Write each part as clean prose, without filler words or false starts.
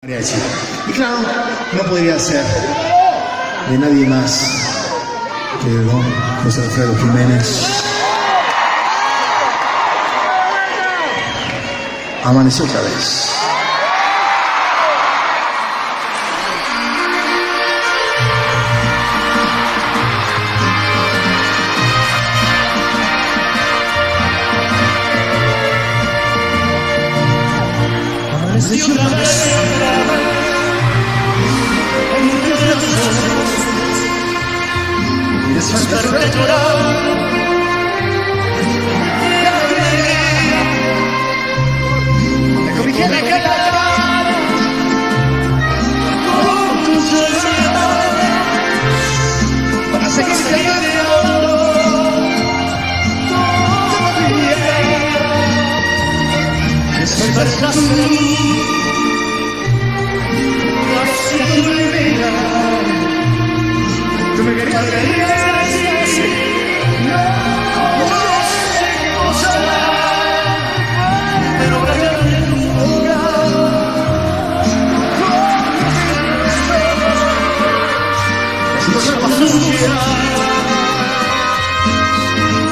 Mariachi. Y claro, no podría ser de nadie más que de don José Alfredo Jiménez. Amaneció otra vez. Amaneció otra vez en mi corazón, despertar de llorar, de alegría, de cobijé de quedar con tu soledad, para seguir caminando todavía. Despertar tú. Tú me querías así, no sé cómo será, pero ahora ya no hay lugar. Las cosas pasan ya,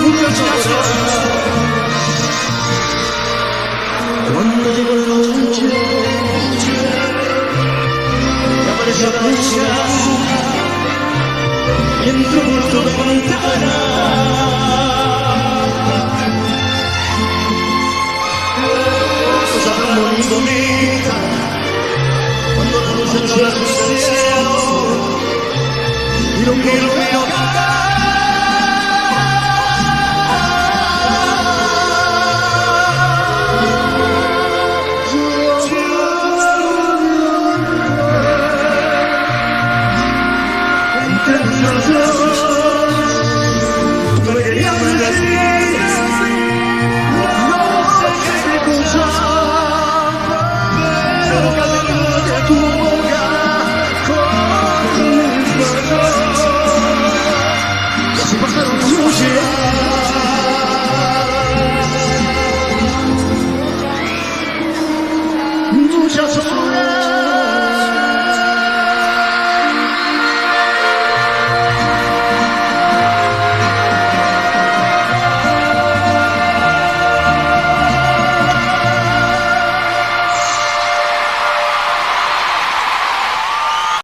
muchas horas. Cuando llegó la noche, apareció la noche. Y entró por tu ventana, cosa muy bonita, cuando la luz entró en su cielo, y lo quiero cantar.